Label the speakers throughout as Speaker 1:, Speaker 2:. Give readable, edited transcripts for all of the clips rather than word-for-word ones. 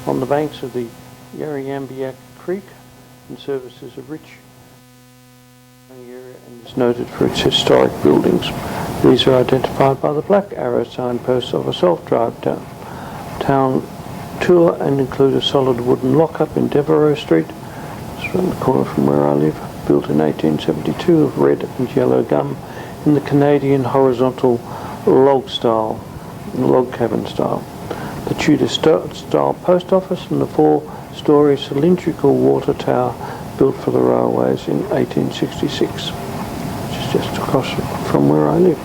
Speaker 1: on the banks of the Warracknabeal Creek and services a rich area and is noted for its historic buildings. These are identified by the black arrow signposts of a self-drive town tour and include a solid wooden lockup in Devereux Street, it's around the corner from where I live, built in 1872 of red and yellow gum in the Canadian horizontal log cabin style. The Tudor style post office and the 4-storey cylindrical water tower built for the railways in 1866, which is just across from where I live.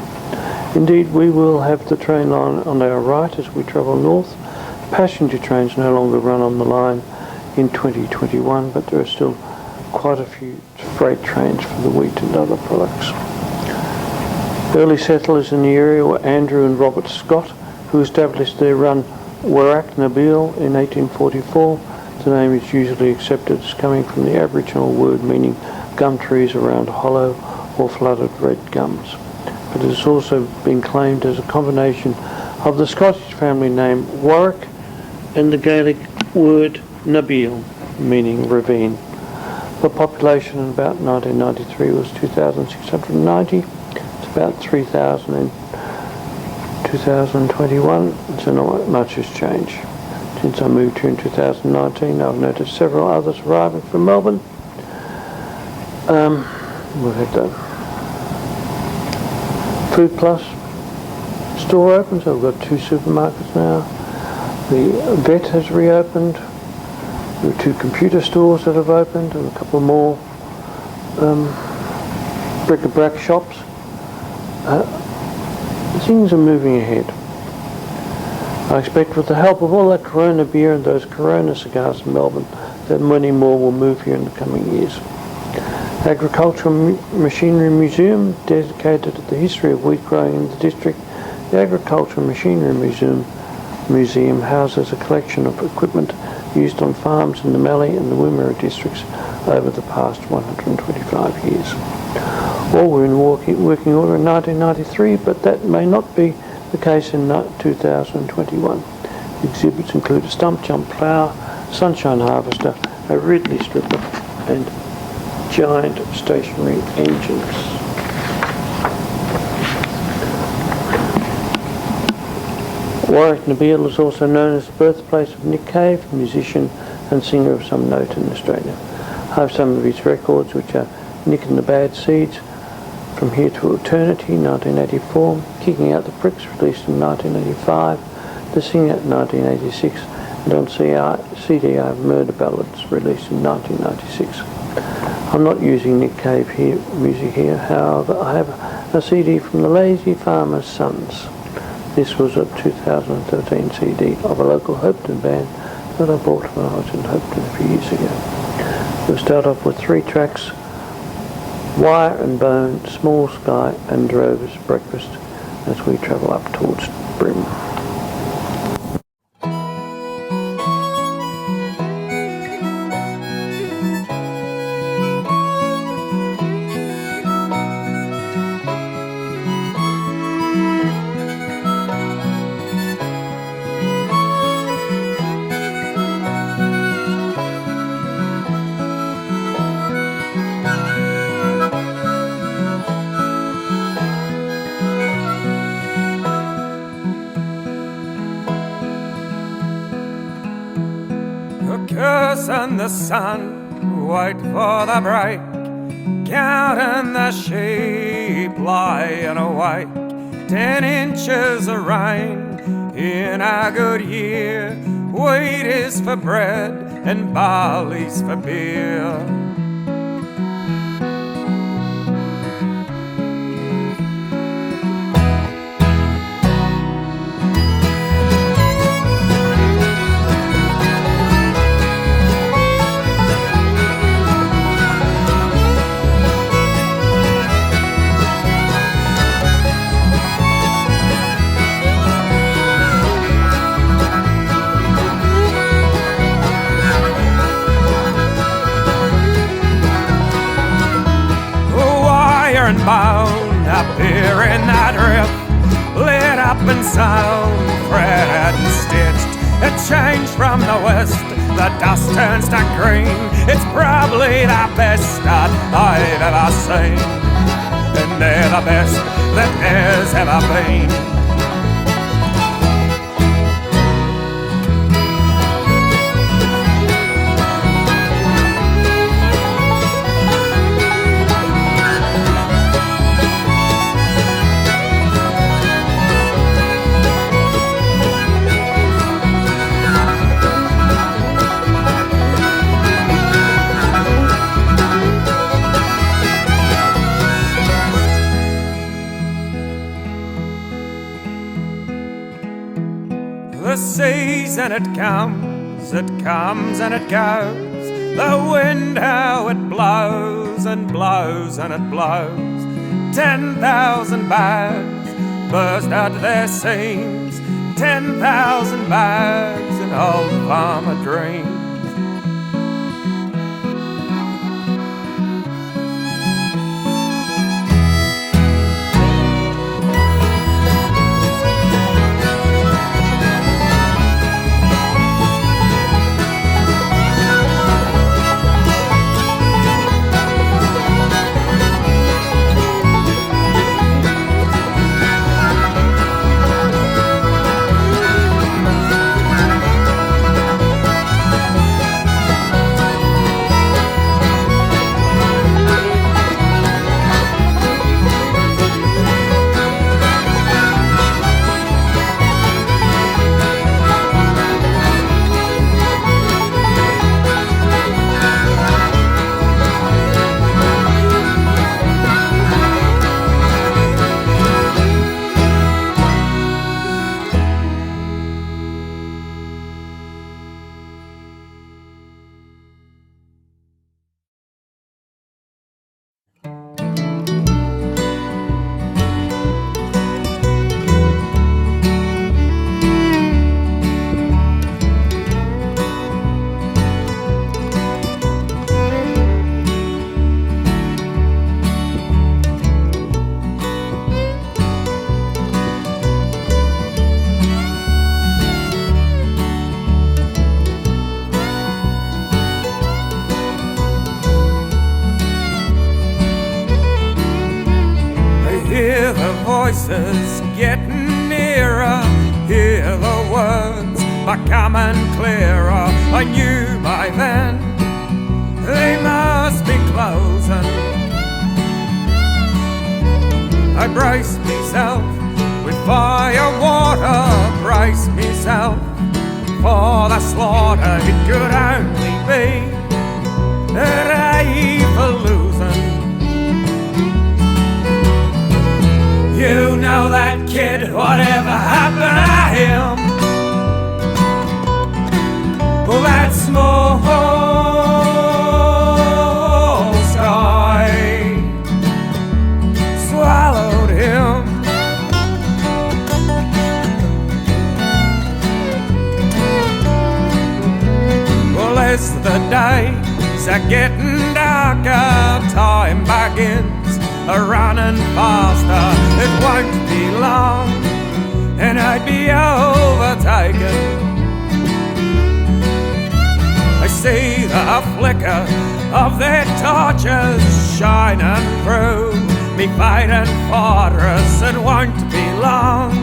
Speaker 1: Indeed, we will have the train line on our right as we travel north. Passenger trains no longer run on the line in 2021, but there are still quite a few freight trains for the wheat and other products. Early settlers in the area were Andrew and Robert Scott, who established their run Warracknabeal in 1844. The name is usually accepted as coming from the Aboriginal word meaning gum trees around hollow or flooded red gums. But it has also been claimed as a combination of the Scottish family name Warwick and the Gaelic word Nabeal, meaning ravine. The population in about 1993 was 2,690. It's about 3,000 in 2021, so not much has changed. Since I moved here in 2019, I've noticed several others arriving from Melbourne. We've had the Food Plus store open, so we've got 2 supermarkets now. The vet has reopened. There are 2 computer stores that have opened and a couple more bric-a-brac shops. Things are moving ahead. I expect with the help of all that Corona beer and those Corona cigars in Melbourne that many more will move here in the coming years. Agricultural Machinery Museum, dedicated to the history of wheat growing in the district. The Agricultural Machinery Museum houses a collection of equipment used on farms in the Mallee and the Wimmera districts over the past 125 years. All were in working order in 1993, but that may not be the case in 2021. The exhibits include a stump jump plough, sunshine harvester, a Ridley stripper, and giant stationary engines. Warracknabeal is also known as the birthplace of Nick Cave, a musician and singer of some note in Australia. I have some of his records, which are Nick and the Bad Seeds, From Here to Eternity, 1984, Kicking Out the Pricks, released in 1985, The Singer, 1986, and on CD I have Murder Ballads, released in 1996. I'm not using Nick Cave music here, however I have a CD from the Lazy Farmer's Sons. This was a 2013 CD of a local Hopetoun band that I bought when I was in Hopetoun a few years ago. We'll start off with 3 tracks: Wire and Bone, Small Sky and Drover's Breakfast, as we travel up towards Brim.
Speaker 2: And the sun, wait for the break, counting the sheep lying awake. 10 inches of rain in a good year. Wheat is for bread and barley's for beer. And bone up here in that rift, lit up and sewn, threaded and stitched, It changed from the west, the dust turns to green. It's probably the best that I've ever seen, and they're the best that there's ever been. The season it comes and it goes. The wind how it blows and blows and it blows. 10,000 bags burst at their seams. 10,000 bags in old farmer dreams. Voices getting nearer, hear the words becoming clearer. I knew by then they must be closing. I braced myself with fire water, braced myself for the slaughter. It could only be that I for losing. You know that kid, whatever happened to him? Well, that small sky swallowed him. Well, as the days are getting darker, time begins running faster. It won't be long and I'd be overtaken. I see the flicker of their torches shining through me fighting fortress. It won't be long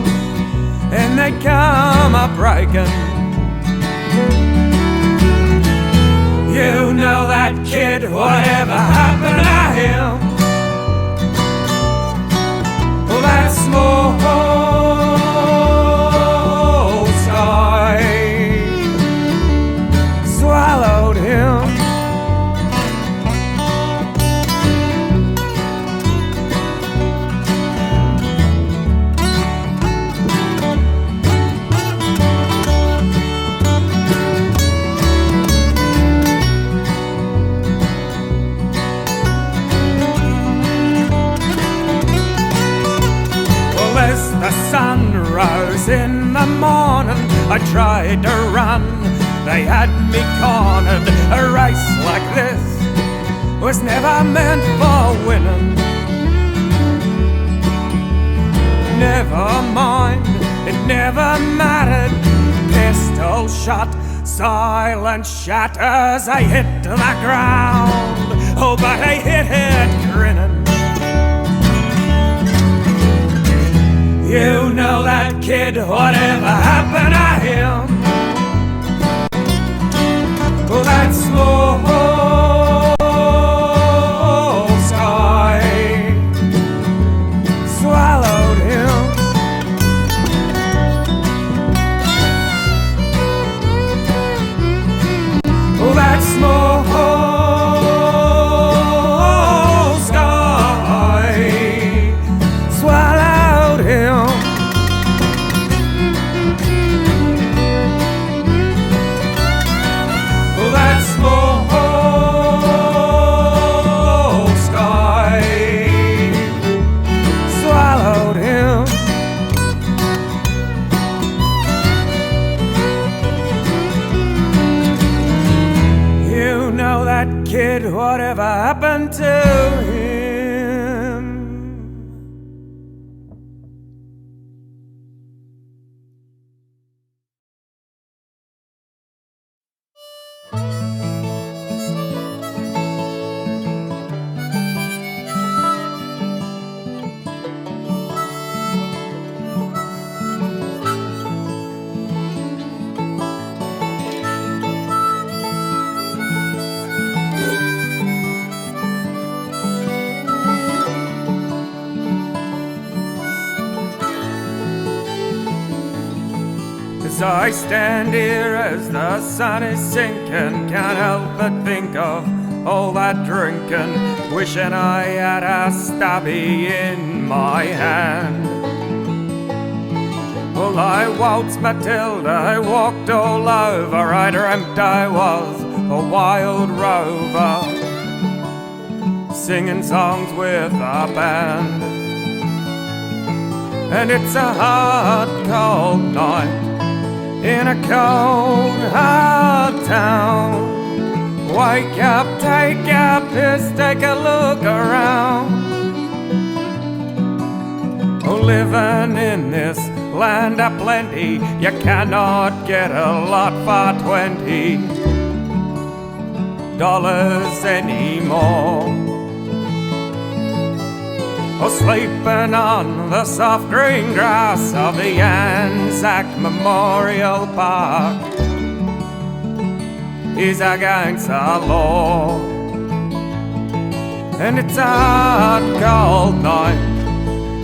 Speaker 2: and they come a-breaking. You know that kid, whatever happened to him? That small sky swallowed him. The sun rose in the morning, I tried to run, they had me cornered. A race like this was never meant for winning. Never mind, it never mattered. Pistol shut, silence shatters, I hit the ground. Oh, but I hit it grinning. You know that kid, whatever happened to him? Oh, that small sky swallowed him. Oh, that small sky swallowed him. Oh, that small sky swallowed him. You know that kid, whatever happened to him? As I stand here as the sun is sinking, can't help but think of all that drinking, wishing I had a stabby in my hand. Well, I waltzed Matilda, I walked all over, I dreamt I was a wild rover, singing songs with a band. And it's a hard, cold night in a cold, hard town. Wake up, take a piss, take a look around. Oh, living in this land of plenty, you cannot get a lot for $20 anymore. Oh, sleeping on the soft green grass of the Anzac Memorial Park is against the law. And it's a hard, cold night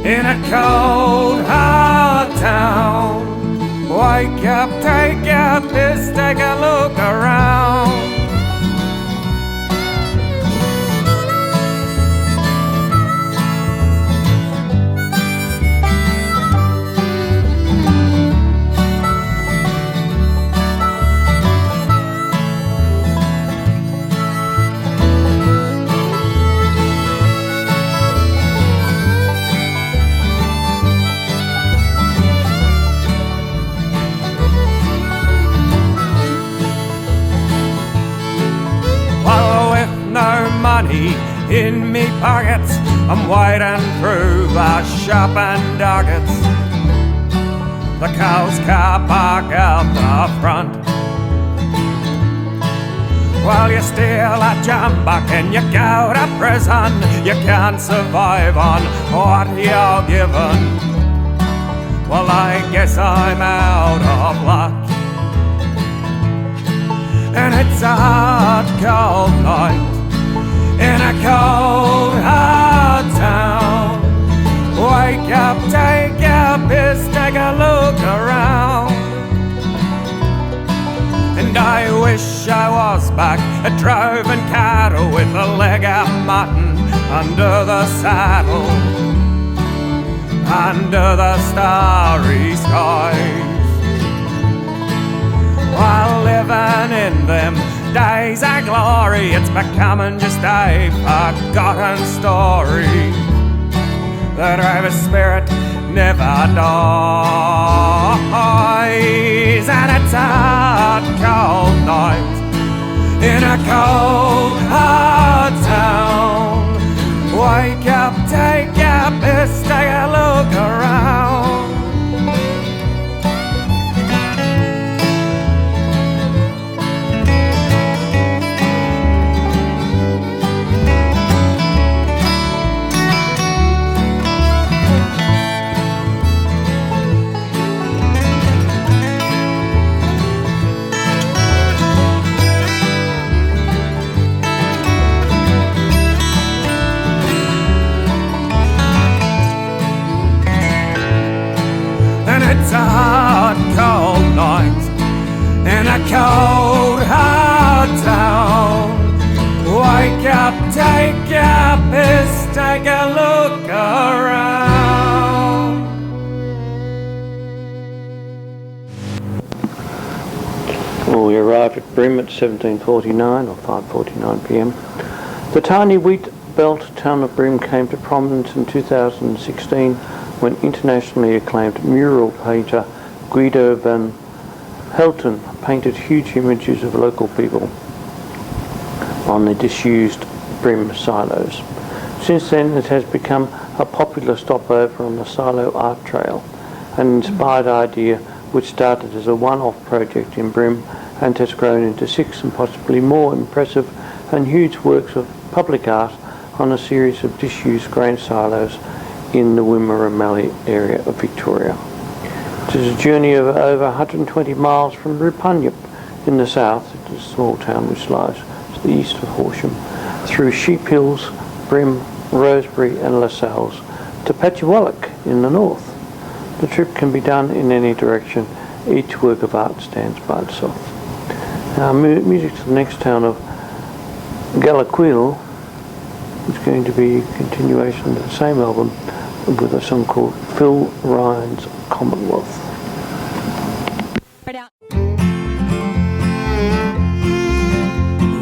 Speaker 2: in a cold, hard town. Wake up, take a piss, take a look around. Money in me pockets, I'm wading through the shopping dockets. The cows car park out the front. While you steal a jumbuck and you go to prison, you can't survive on what you're given. Well, I guess I'm out of luck. And it's a hard, cold night in a cold, hard town. Wake up, take a piss, take a look around. And I wish I was back at droving cattle with a leg of mutton under the saddle, under the starry skies. While living in them days of glory, it's becoming just a forgotten story. The driver's spirit never dies. And it's a hard, cold night in a cold, hard town. Wake up, take a piss, take a look around.
Speaker 1: We arrived at Brim at 17:49 or 5:49 p.m. The tiny wheat belt town of Brim came to prominence in 2016 when internationally acclaimed mural painter Guido van Hopetoun painted huge images of local people on the disused Brim silos. Since then it has become a popular stopover on the Silo Art Trail, an inspired idea which started as a one-off project in Brim and has grown into 6 and possibly more impressive and huge works of public art on a series of disused grain silos in the Wimmera Mallee area of Victoria. It is a journey of over 120 miles from Rupunyup in the south, it is a small town which lies to the east of Horsham, through Sheep Hills, Brim, Roseberry and Lascelles to Patchewallock in the north. The trip can be done in any direction. Each work of art stands by itself. Now music to the next town of Galaquil is going to be a continuation of the same album with a song called Phil Ryan's Commonwealth.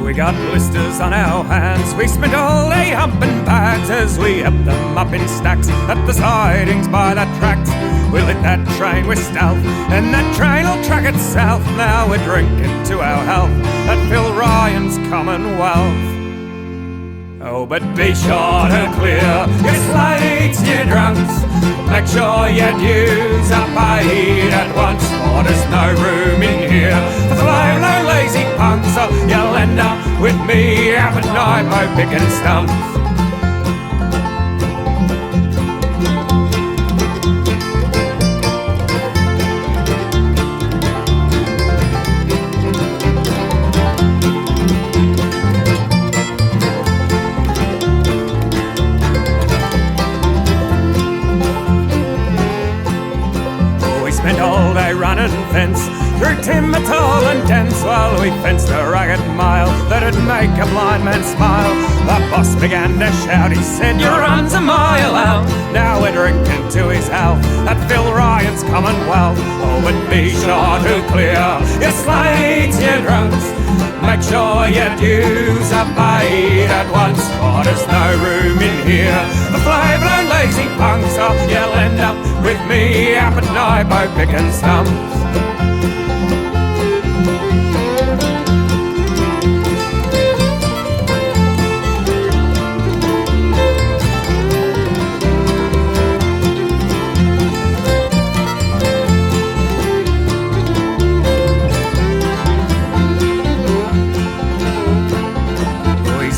Speaker 2: We got blisters on our hands, we spent all day humping bags as we upped them up in stacks at the sidings by the tracks. We'll hit that train with stealth, and that train will track itself. Now we're drinking to our health at Phil Ryan's Commonwealth. Oh, but be sure to clear your slates, you drunks. Make sure your dues are paid at once, for there's no room in here for no lazy punks. So you'll end up with me up at night, mo picking stumps. Running fence through timber tall and dense, while we fenced a rugged mile that'd make a blind man smile. The boss began to shout, he said, "Your run's a mile out." Now we're drinking to his health at Phil Ryan's Commonwealth. Oh, but be sure to clear your slates, you drunks. Make sure your dues are paid at once, for there's no room in here for fly-blown lazy punks. Or you'll end up with me up at night, bo picking stumps.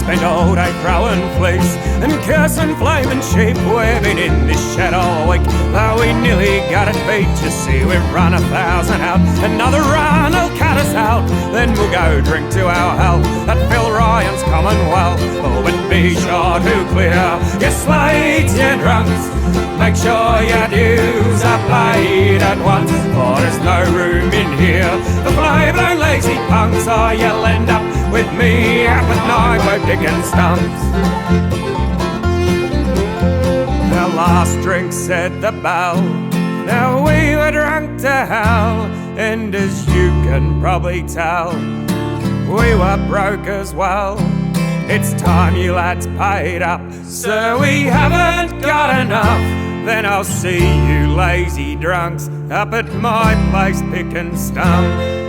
Speaker 2: Spent all day throwing fleece and cursing flaming sheep. We've been in this shed all week, though we nearly got it beat. You see, we've run 1,000 out, another run will cut us out. Then we'll go drink to our health at Phil Ryan's Commonwealth. Oh, but be sure to clear your slates, you drunks. Make sure your dues are paid at once, for there's no room in here for fly-blown lazy punks. Or you'll end up with me up at night, we're picking stumps. The last drink said the bell. Now we were drunk to hell, and as you can probably tell, we were broke as well. It's time you lads paid up, so we haven't got enough. Then I'll see you lazy drunks up at my place picking stumps.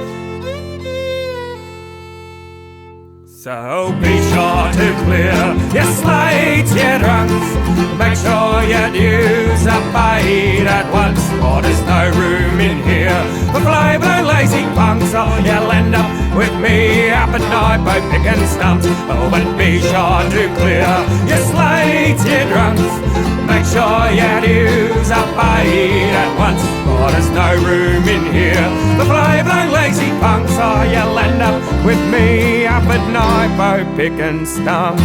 Speaker 2: So be sure to clear your slates, you drunks. Make sure your dues are paid at once, for there's no room in here for fly-blown lazy punks. Or you'll end up with me up at night, bo picking stumps. Oh, but be sure to clear your slates, you drunks. Make sure your dues are paid at once, for there's no room in here for fly-blown lazy punks. Or you'll end up with me up at night, bo picking stumps.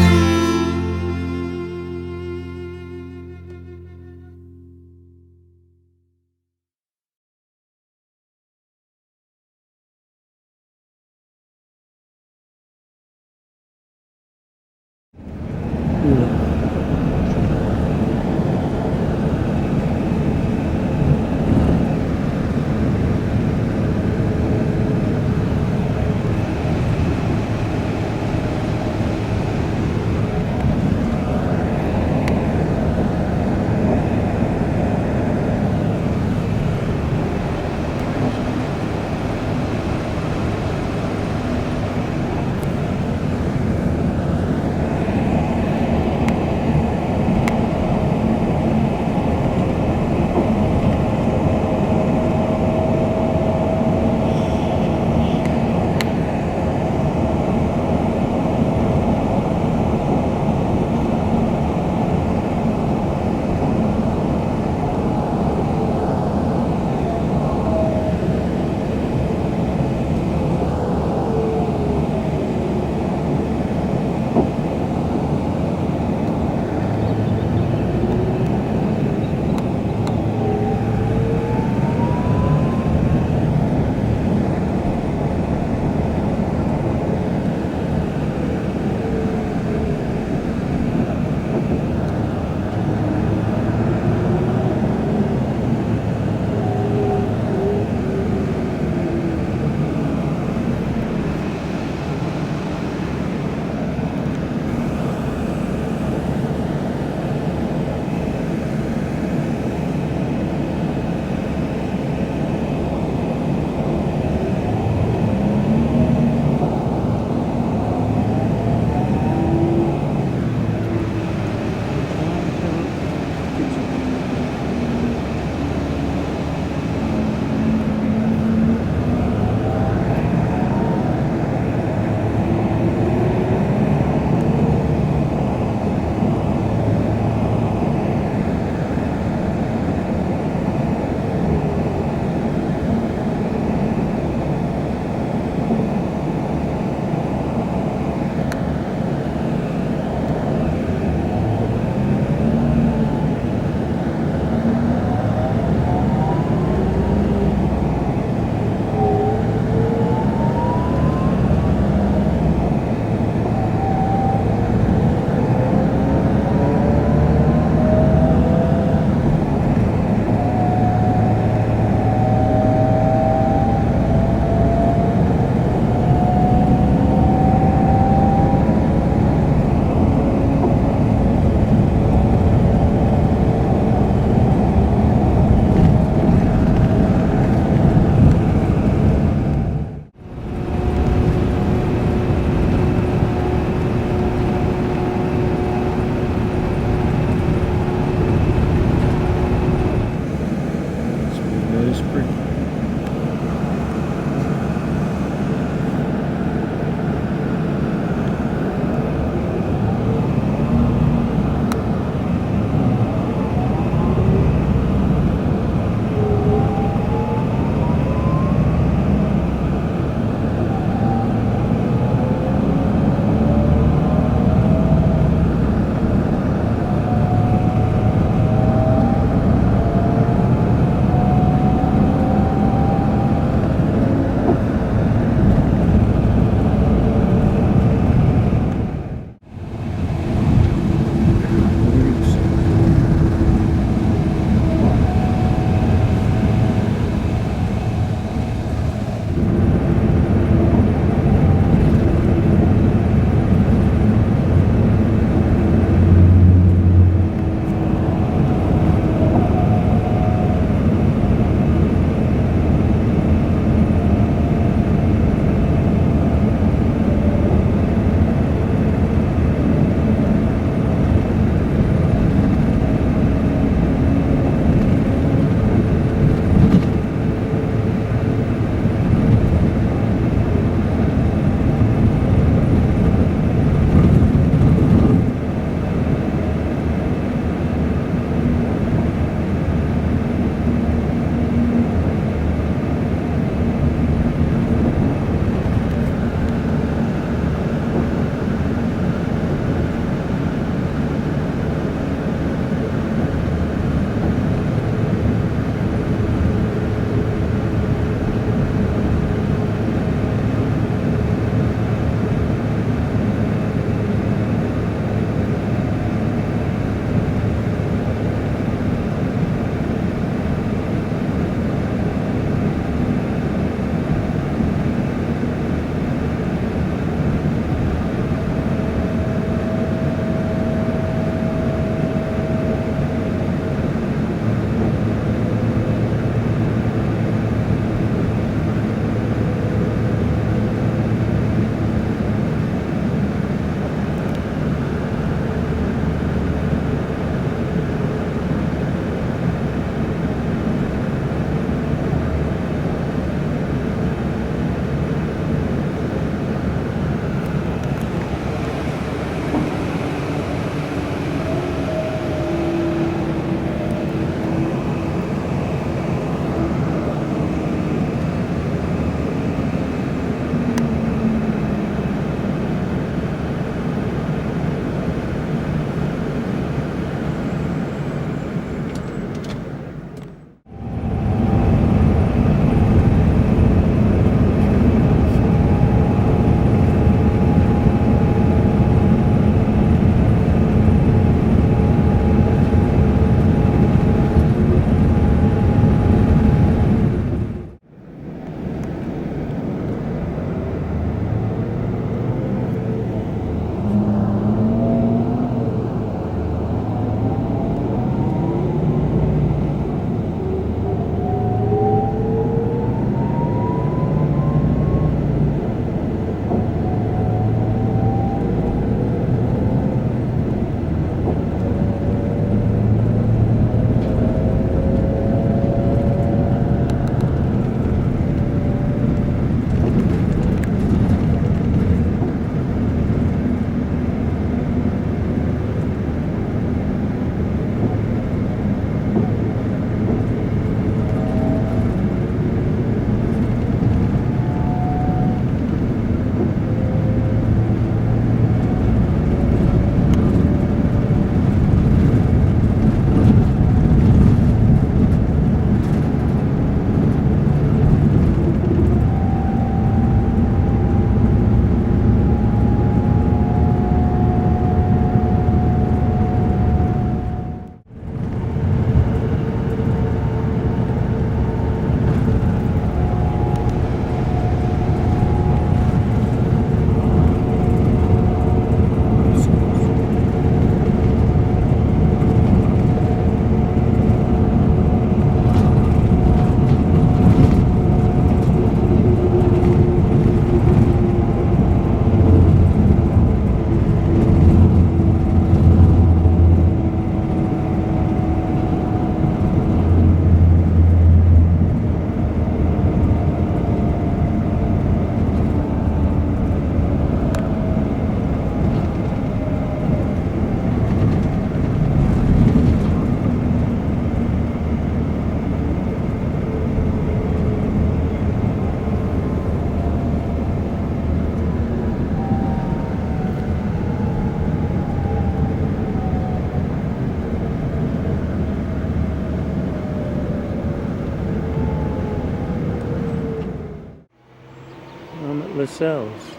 Speaker 1: Lascelles,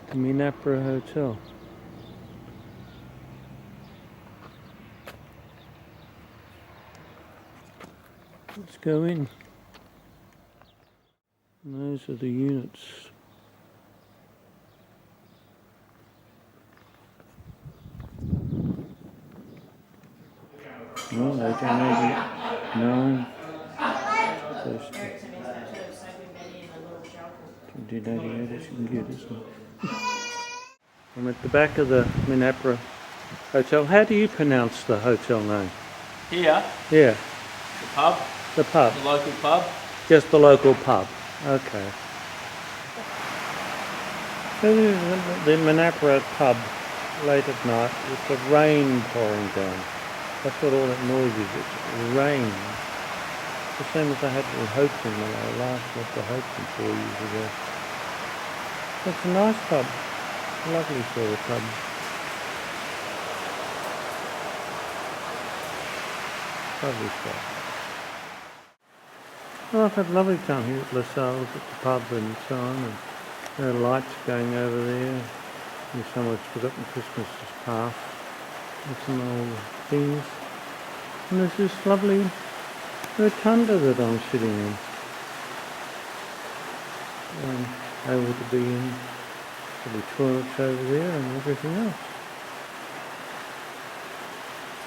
Speaker 1: the Minapra Hotel. Let's go in. And those are the units. Oh, they donated 9. Close to 1988 as you can get, isn't it? I'm at the back of the Minapra Hotel. How do you pronounce the hotel name?
Speaker 3: Here,
Speaker 1: Yeah,
Speaker 3: the pub,
Speaker 1: the pub.
Speaker 3: the local pub.
Speaker 1: Just the local pub. Okay. So the Minapra pub late at night with the rain pouring down. That's what all that noise is. It's rain. It's the same as I had in Hopetoun when I last left the Hopetoun 4 years ago. It's a nice pub. A lovely sort of pub. Lovely stuff. Well, I've had a lovely time here at Lascelles at the pub and so on, and there are lights going over there. And someone's forgotten Christmas has passed. And some old things. And there's this lovely rotunda that I'm sitting in. Able to be in. There'll be toilets over there and everything else.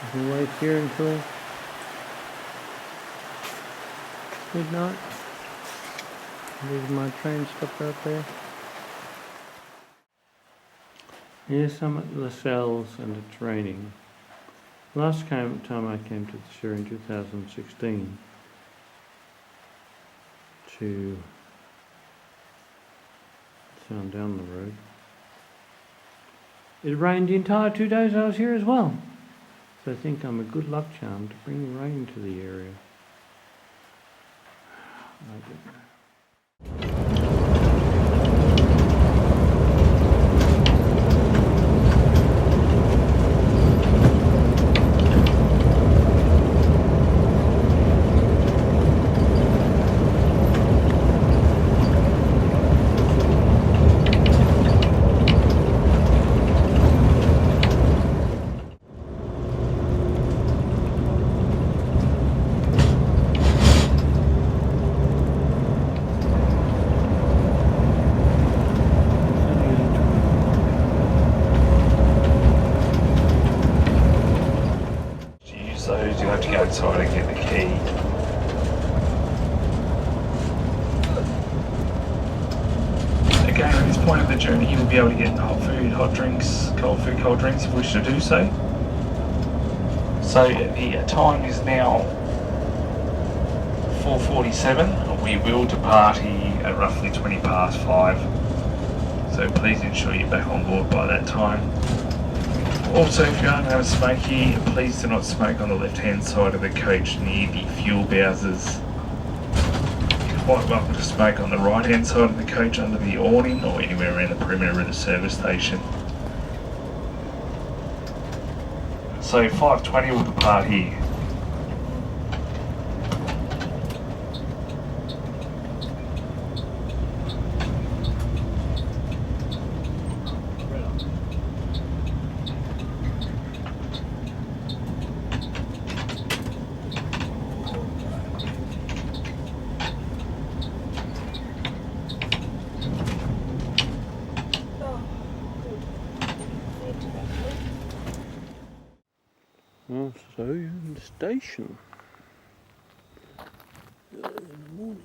Speaker 1: I can wait here until midnight. There's my train stop out there. Yes, I'm at Lascelles and it's raining. Last time I came to this area in 2016 to down the road. It rained the entire 2 days I was here as well. So I think I'm a good luck charm to bring rain to the area. I don't know.
Speaker 4: You have to go inside and get the key. Again, at this point of the journey, you will be able to get hot food, hot drinks, cold food, cold drinks if you wish to do so. So the time is now 4:47. We will depart here at roughly 5:20. So please ensure you're back on board by that time. Also, if you are going to have a smoke here, please do not smoke on the left-hand side of the coach near the fuel bowsers. You're quite welcome to smoke on the right-hand side of the coach under the awning or anywhere around the perimeter of the service station. So 5:20 will depart here.
Speaker 1: Oh, so you're in the station. Early in the morning.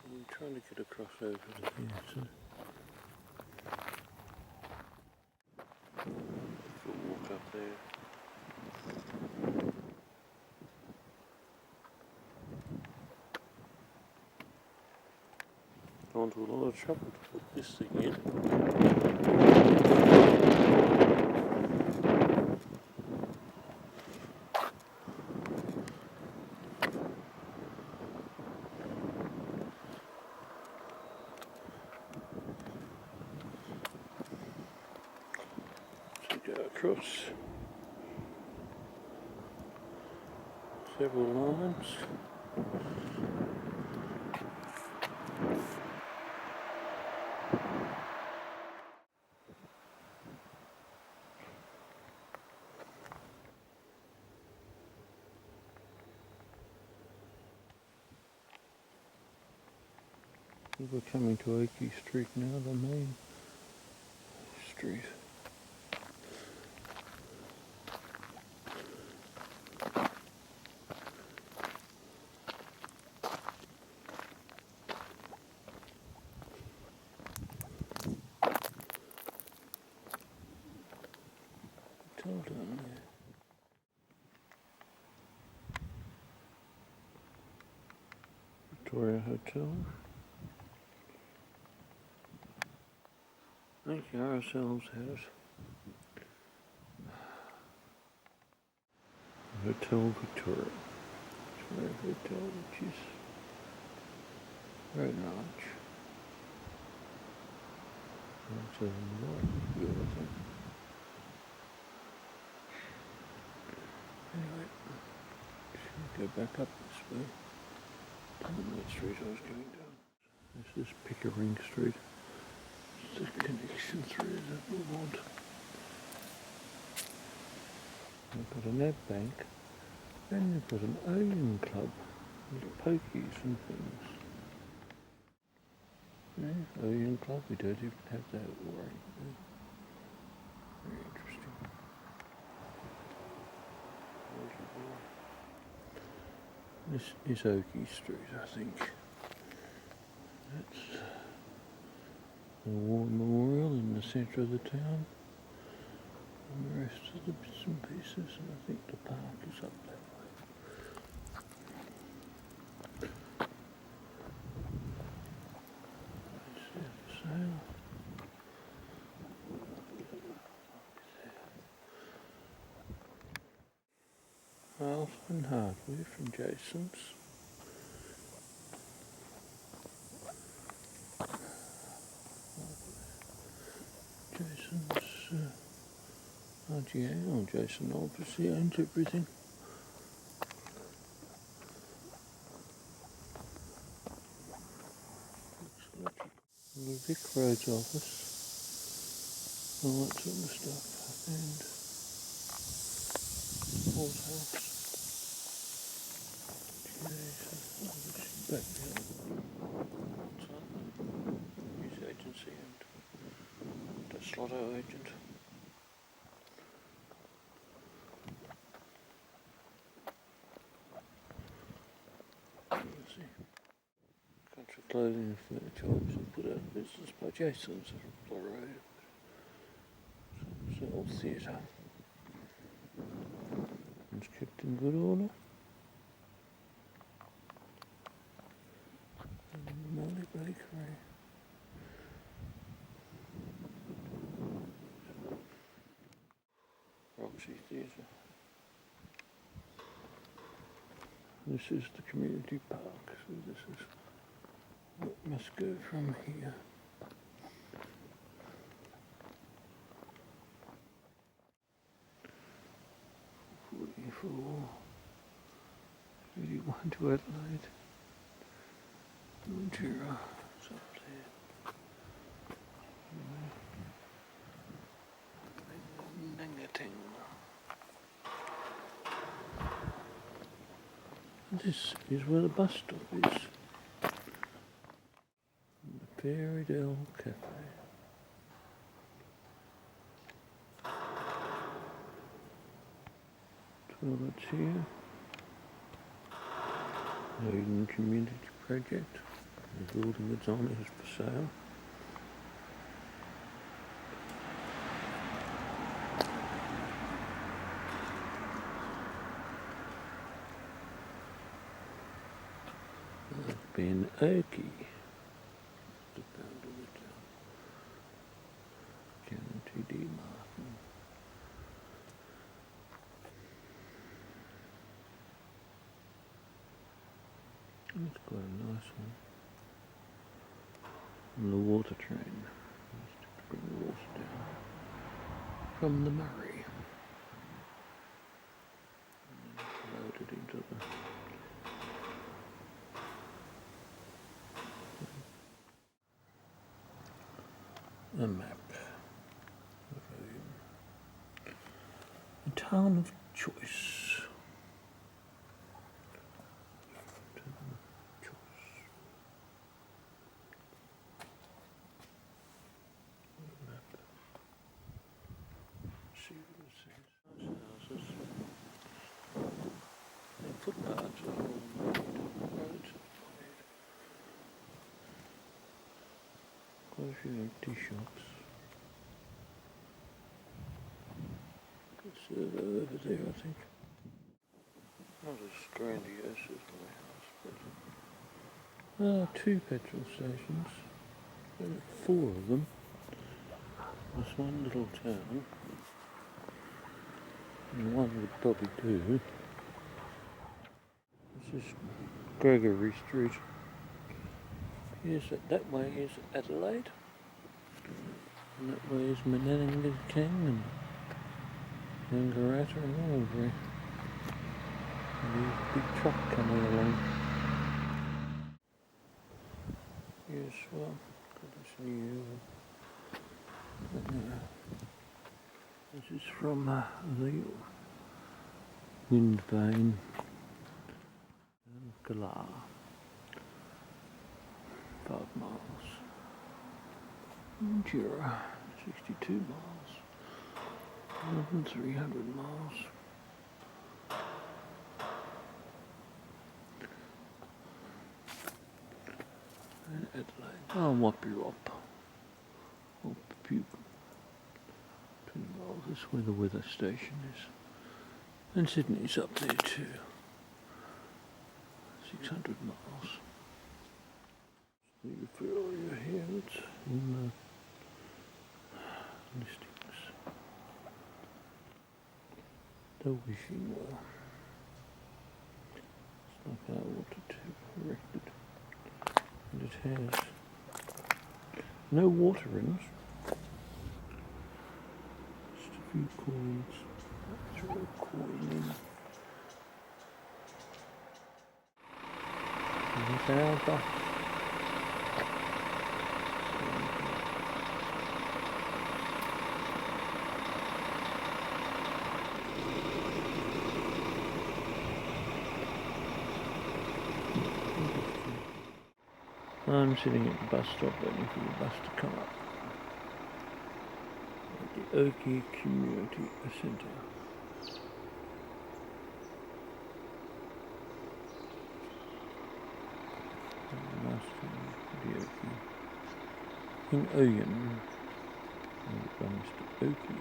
Speaker 1: I'm trying to get across over to here, so we'll walk up there. Gone to a lot of trouble to put this thing in. across several lines. We're coming to Oakey Street now, the main street. Hotel down there. Victoria Hotel. I think Lascelles has Hotel Victoria. It's a hotel which is very large. It's a lot good, I think. Anyway, should we go back up this way? Down that street I was going down. This is Pickering Street. It's the connection through that we want. We've got a NAB bank, and we've got an Ouyen club with pokies and things. Yeah, Ouyen club, we don't even have that worry. Very interesting. This is Oakey Street, I think. That's the War Memorial in the centre of the town. And the rest of the bits and pieces, and I think the park is up that way. It's there for sale. Ralph and Hardware from Jason's. Jason's RGA, or Jason obviously owns everything. Looks logical. The Vic Roads office, all that sort of stuff, and Paul's house. Back news agency and the Slotto agent. Let's see. Country clothing and furniture obviously put out of business by Jason's at Ballarat. So old theatre. It's kept in good order. Melb Bakery. Roxy Theatre. This is the community park, so this is what must go from here. 44, 31 to Adelaide. Mildura, it's up there. This is where the bus stop is. The Fairy-Dale Cafe. Toilets here. Ouyen Community Project. The building that's on is for sale. Ben Oakey, the founder of the town. Kennedy D. Martin. That's quite a nice one. And the water train used to bring the water down from the Murray. it into the map of Ouyen. The town of choice. Houses. And footpaths are all made. Roads are made. Quite a few empty shops. Good servo over there, I think. Not as grandiose as my house, but 2 petrol stations. There are 4 of them. There's one little town. And one would probably do. This is Gregory Street. Yes, that way is Adelaide. And that way is Menangan and Wangaratta and Warracknabeal. And there's a big truck coming along. Yes, well, this new. This is from the wind vane and Galar. 5 miles. Mildura, 62 miles. 1,300 miles. And Adelaide. Oh, Wapirop. Hopetoun. 20 miles, this is where the weather station is. And Sydney's up there too. 600 miles. The area here, it's in the listings. The wishing well. It's like I wanted to erect it. And it has no water in it. Just a few coins. Throw a coin in. There's our bus. I'm sitting at the bus stop waiting for the bus to come up. At the Ouyen Community Centre. In Ouyen, and it belongs to Ouyen.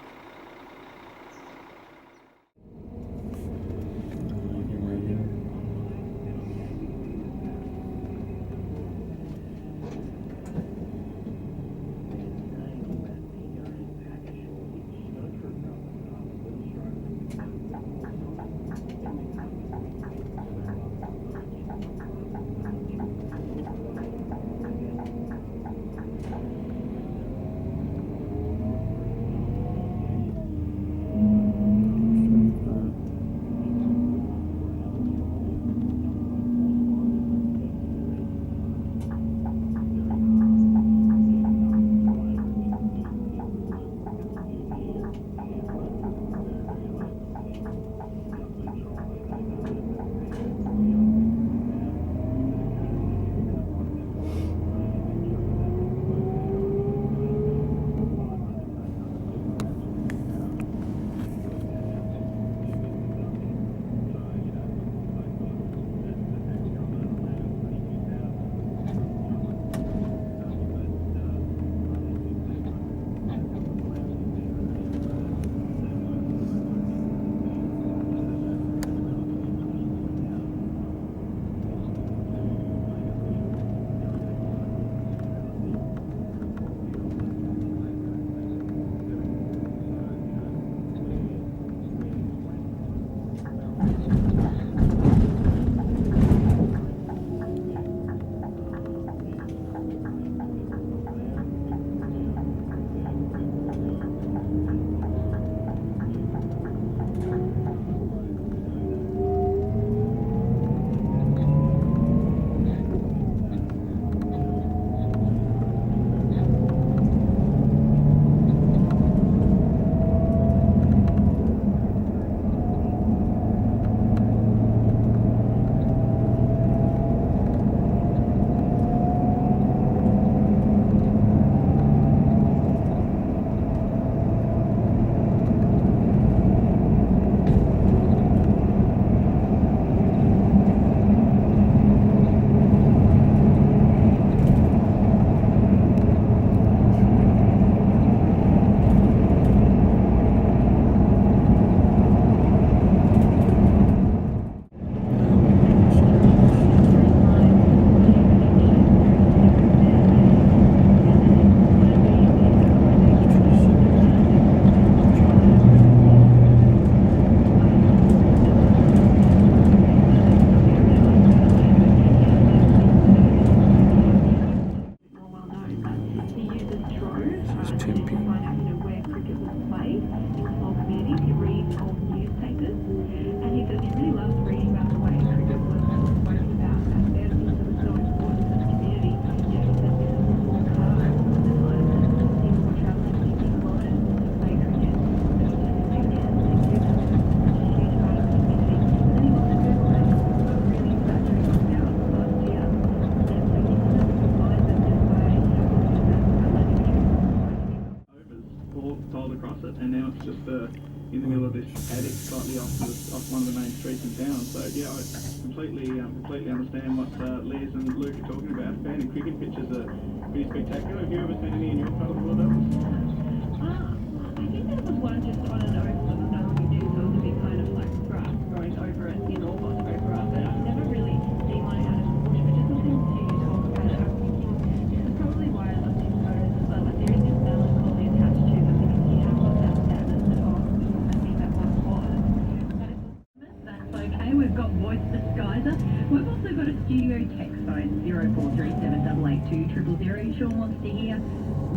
Speaker 5: It's just in the middle of this paddock, slightly off one of the main streets in town. So yeah, I completely understand what Les and Luke are talking about. Abandoned cricket pitches are pretty spectacular. Have you ever seen any in your part of the world?
Speaker 6: I think there was one just on an oak sort of we do sort of a big kind of like grass growing over it in almost over us, but I've never really seen one out of the bush. But just listening to you talk about it, I'm thinking that's probably why I love these photos as well. Like there is this melancholy attached to them because you have got that sadness that I think that one was. But that's okay. We've got voice disguiser. We've also got a studio text phone 0437 882 000. Sean wants to hear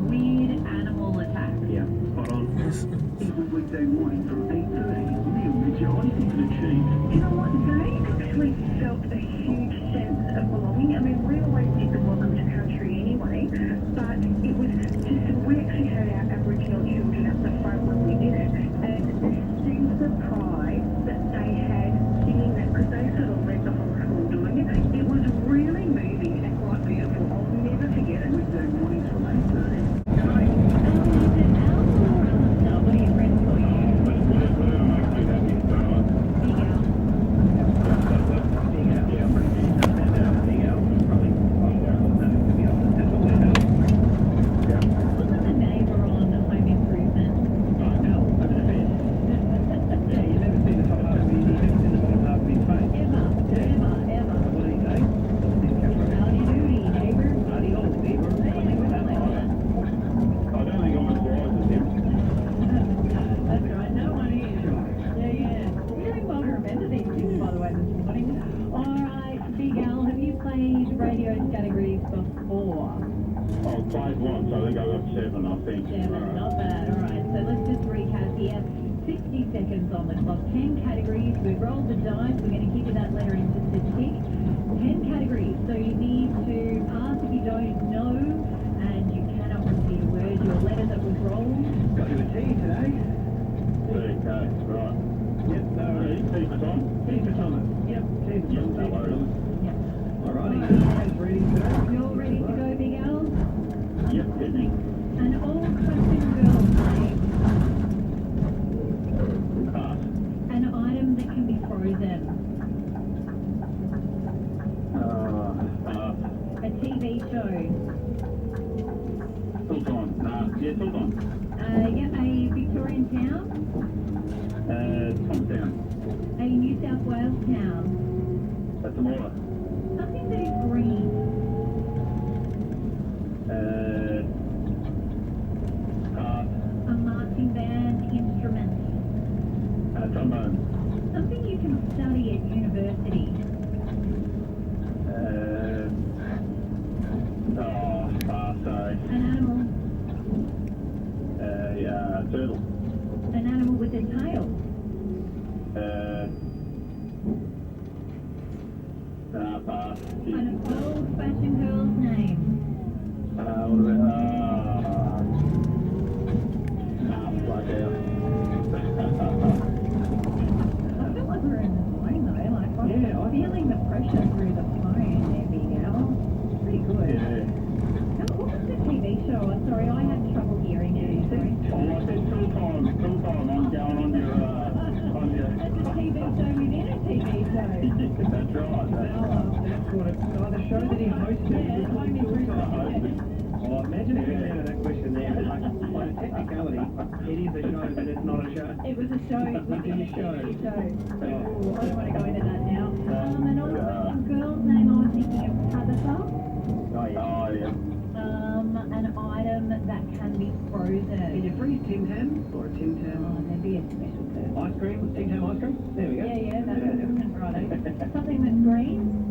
Speaker 6: weird animal attack.
Speaker 5: Yeah, spot on.
Speaker 7: Every weekday morning from 8:30, Neil Mitchell on Thinking and Cheese.
Speaker 6: You know what, they actually felt a huge sense of belonging. I mean, we always did the welcome to country anyway, but it was just, we actually had our Aboriginal children at the front when we did it, and the sense of pride that they had singing that, because they sort of led the whole school doing it. It was really moving and quite beautiful. I'll never forget it.
Speaker 7: Weekday mornings from 8:30.
Speaker 6: On the clock, 10 categories. We've rolled the dice. We're going to give you that letter in just a tick. 10 categories. So you need to pass if you don't know, and you cannot repeat a word. Your letter that was rolled.
Speaker 7: Got you a tea today?
Speaker 5: Okay, right.
Speaker 7: Yep, no worries.
Speaker 5: Keep it on.
Speaker 7: Keep it on. Yep, keep it on.
Speaker 5: No worries.
Speaker 6: Yep.
Speaker 7: Alrighty, guys, ready to go?
Speaker 6: You're ready to go, Big Al?
Speaker 5: Yep, Sydney.
Speaker 6: An old Christian girl's name.
Speaker 5: Pass.
Speaker 6: An item that can be frozen. A TV show.
Speaker 5: Still on. Yeah, still on.
Speaker 6: Yeah, a Victorian town.
Speaker 5: Hopetoun.
Speaker 6: A New South Wales town.
Speaker 5: That's Tamora.
Speaker 6: Something that is green.
Speaker 5: Pass.
Speaker 6: A marching band instrument.
Speaker 5: Trombone.
Speaker 6: Something you can study at university.
Speaker 5: Sorry.
Speaker 6: An animal.
Speaker 5: Yeah, turtle.
Speaker 6: An animal with a tail.
Speaker 5: Pass.
Speaker 6: An old-fashioned girl's name.
Speaker 5: What about, black out.
Speaker 6: I feel like we're in the zone though. Like I'm feeling the pressure through the phone there, Big Al. Pretty good.
Speaker 5: Yeah.
Speaker 6: What was the TV show? I'm sorry, I had trouble hearing you.
Speaker 5: I said two times. I'm going on your,
Speaker 6: That's a TV show within a TV show.
Speaker 5: That's right.
Speaker 7: That's what it's the show that he hosted.
Speaker 6: Yeah, home improvement.
Speaker 7: Well, imagine if we had that question there. Like, by the technicality, it is a show, but it's not a show.
Speaker 6: It was a show within a show. Oh, I don't want to go into that now. An old girl's name, I was thinking of Tabitha.
Speaker 5: Oh, yeah.
Speaker 6: An item that can be frozen.
Speaker 7: Can you freeze Tim Tams or a Tim Tam?
Speaker 6: Oh, there'd be a special term.
Speaker 7: Ice cream? Tim Tam ice cream? There we go.
Speaker 6: Yeah, that's right. Something that's green.